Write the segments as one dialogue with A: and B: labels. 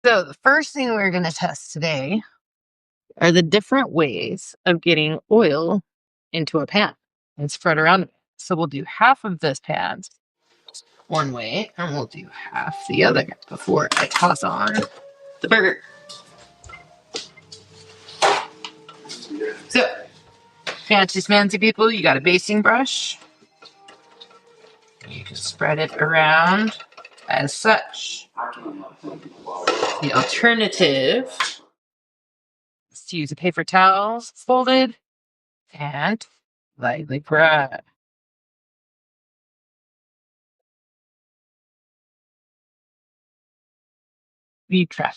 A: So the first thing we're going to test today are the different ways of getting oil into a pan and spread around it. So we'll do half of this pan one way, and we'll do half the other before I toss on the burger. So, fancy smancy people, you got a basting brush. You can spread it around as such. The alternative is to use a paper towel folded and lightly brush. Will you track?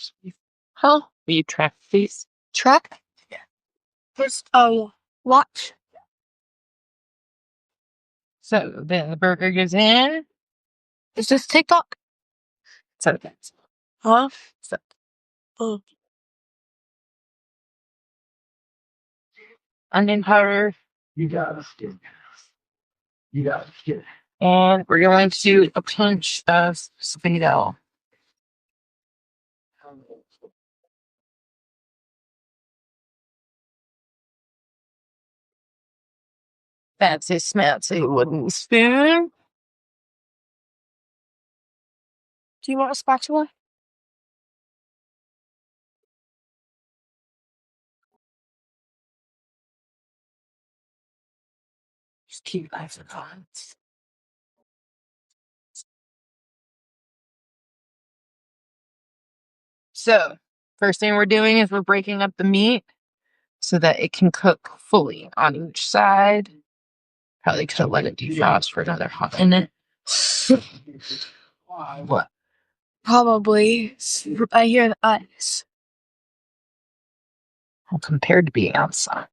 A: Huh? Will you track, please?
B: Track?
A: Yeah.
B: Just, oh, watch.
A: So then the burger goes in.
B: Is this TikTok?
A: So that's
B: Huh?
A: so.
B: Oh.
A: Onion powder.
C: You got a skin. You got a skin.
A: And we're going to do a pinch of speedo. Fancy smancy wooden spoon.
B: Do you want a spatula?
A: Just keep life in balance. So, first thing we're doing is we're breaking up the meat so that it can cook fully on each side. Probably could have let it defrost for another hot minute. What?
B: Probably. I hear the ice.
A: Well, compared to being outside.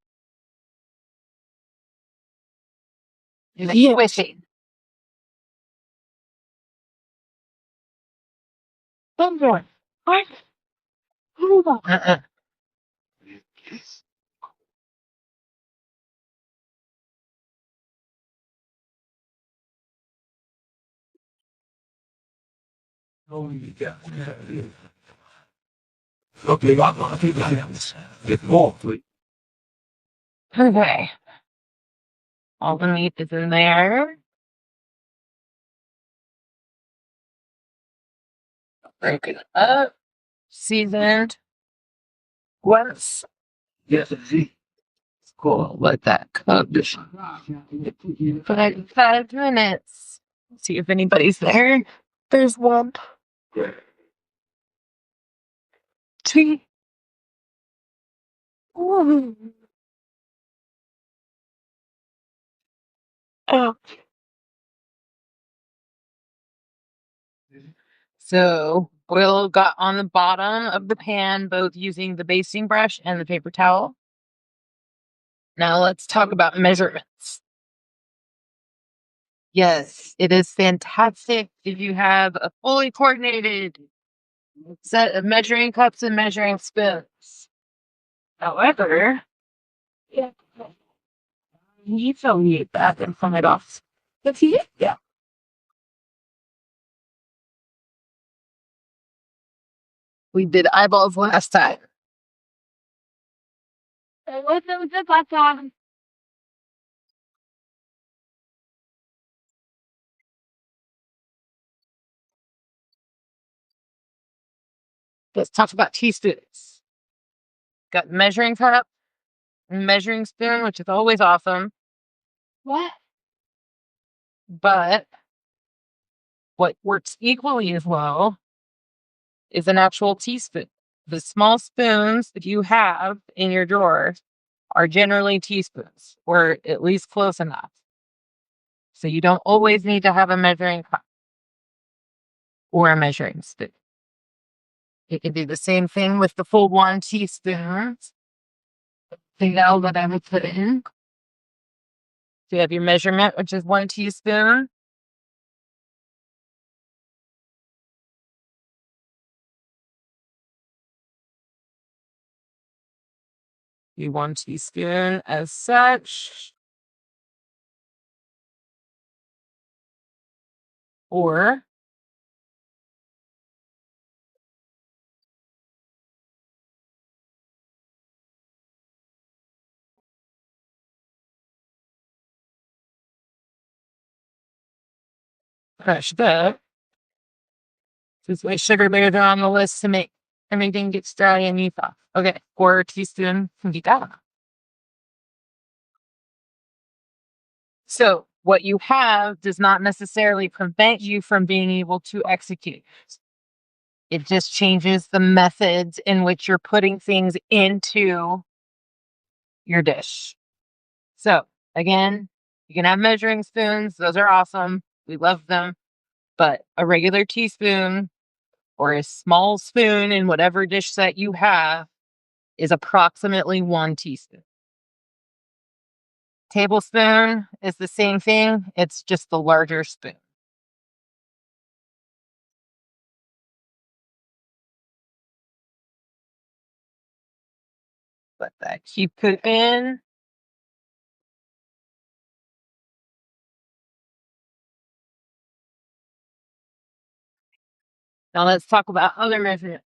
B: Yeah.
A: Squishy.
B: What? Hold on.
C: Oh, you got okay, I think I have get more, please.
A: Okay. All the meat is in there. Broken up. Seasoned. Once.
C: Yes, see.
A: Cool. Let that cook for like 5 minutes. See if anybody's there.
B: There's one.
C: Yeah.
A: Two.
B: Ooh. Oh.
A: So oil got on the bottom of the pan, both using the basting brush and the paper towel. Now let's talk about measurements. Yes, it is fantastic if you have a fully coordinated set of measuring cups and measuring spoons. However,
B: Yeah.
A: you still need that and from it off.
B: The tea?
A: Yeah. We did eyeballs last time.
B: What's the last time?
A: Let's talk about teaspoons. Got measuring cup, measuring spoon, which is always awesome.
B: What?
A: But what works equally as well is an actual teaspoon. The small spoons that you have in your drawer are generally teaspoons, or at least close enough. So you don't always need to have a measuring cup or a measuring spoon. You can do the same thing with the full 1 teaspoon. The now that I would put in. So you have your measurement, which is 1 teaspoon. Do 1 teaspoon as such. Or Crush that. Just my sugar bears are on the list to make everything gets dry and you off. Okay, 4 teaspoons can be that. So what you have does not necessarily prevent you from being able to execute. It just changes the methods in which you're putting things into your dish. So again, you can have measuring spoons. Those are awesome. We love them. But a regular teaspoon or a small spoon in whatever dish set you have is approximately 1 teaspoon. Tablespoon is the same thing. It's just the larger spoon. Let that keep cooking. Now let's talk about other measurements.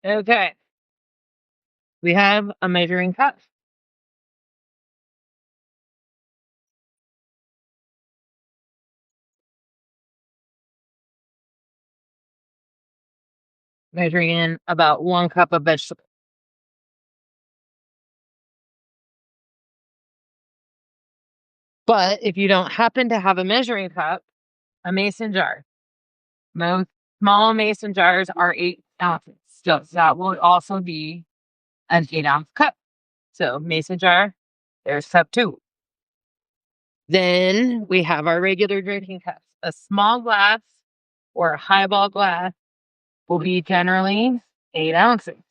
A: Okay. We have a measuring cup. Measuring in about 1 cup of vegetables. But if you don't happen to have a measuring cup, a mason jar. Most small mason jars are 8 ounces. So that will also be an 8-ounce cup. So mason jar, there's cup 2. Then we have our regular drinking cups. A small glass or a highball glass will be generally 8 ounces.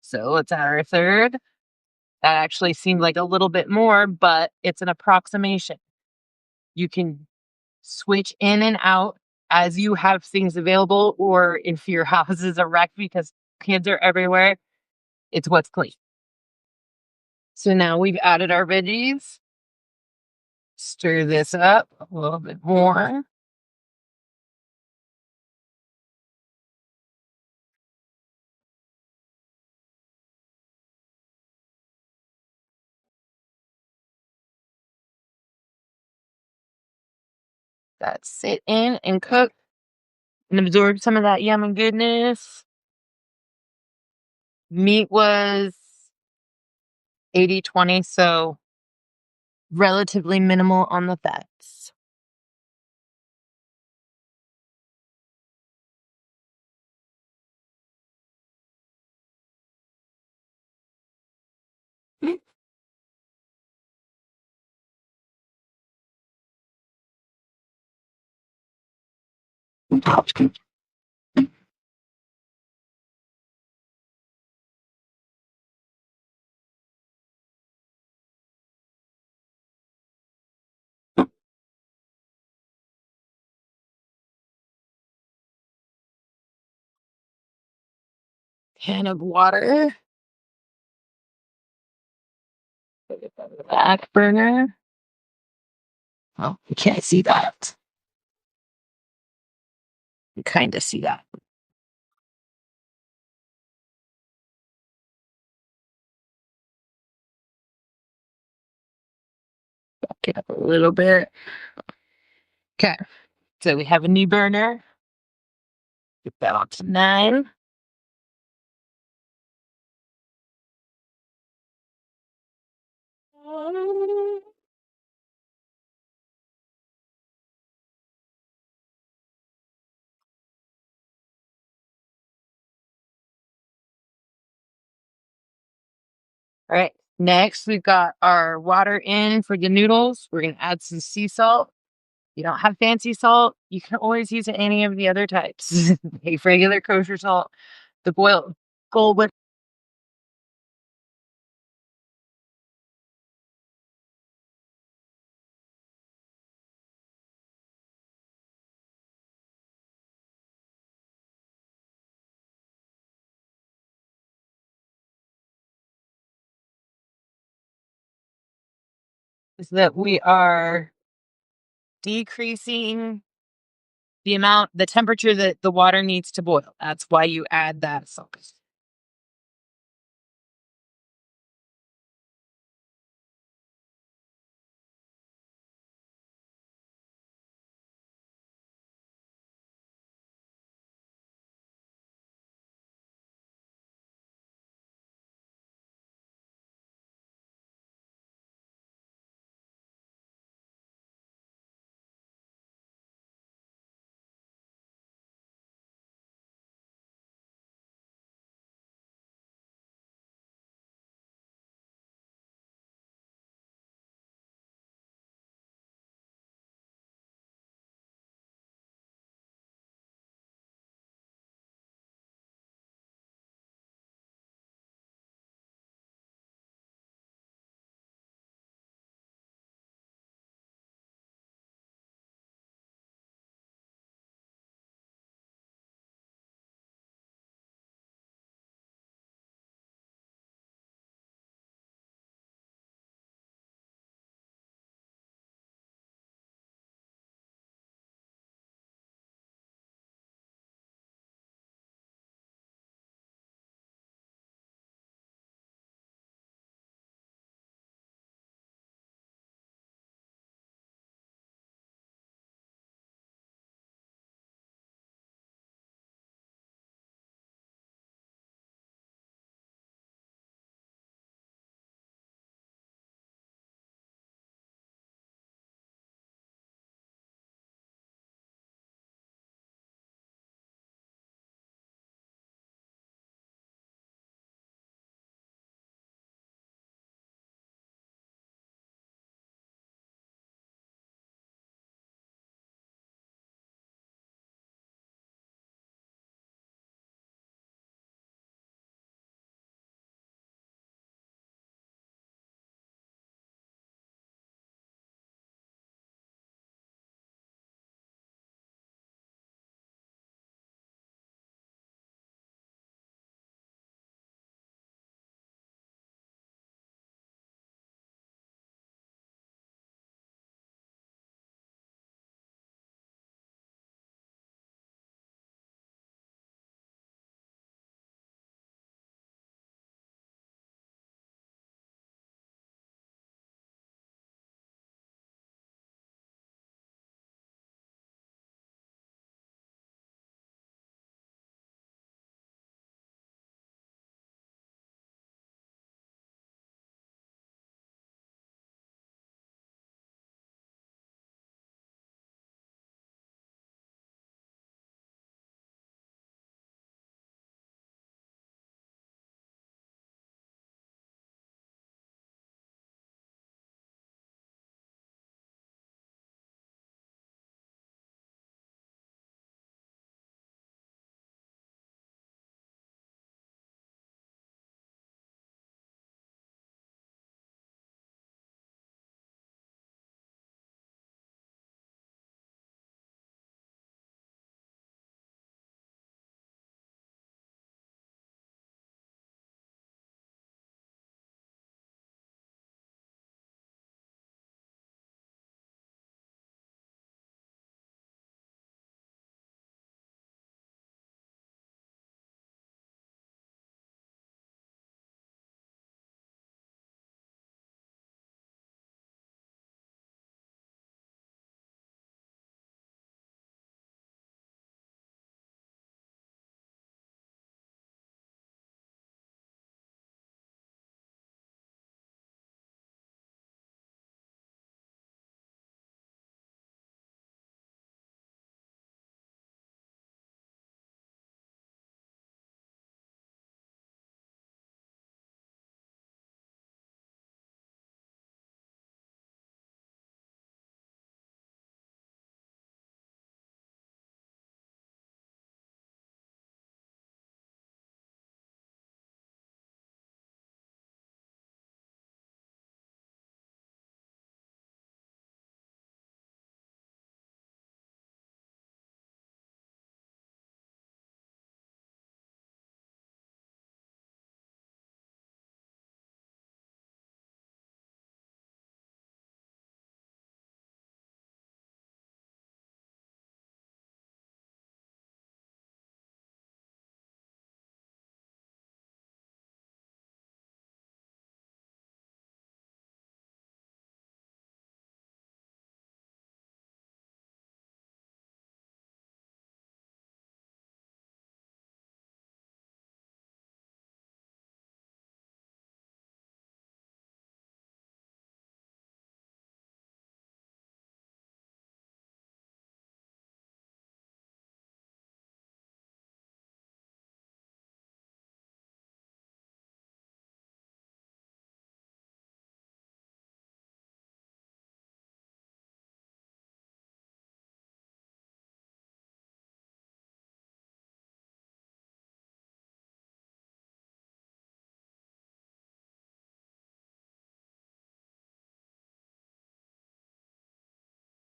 A: So let's add our third. That actually seemed like a little bit more, but it's an approximation. You can switch in and out as you have things available, or if your house is a wreck because kids are everywhere, it's what's clean. So now we've added our veggies. Stir this up a little bit more. That sit in and cook and absorb some of that yum and goodness. Meat was 80-20, so relatively minimal on the fats. Can of water. Back burner. Oh, you can't see that. You kind of see that. Back it up a little bit. Okay, so we have a new burner. Get that on to 9. All right, next we've got our water in for the noodles. We're going to add some sea salt. If you don't have fancy salt, you can always use any of the other types. A regular kosher salt, the boiled gold is that we are decreasing the temperature that the water needs to boil. That's why you add that salt.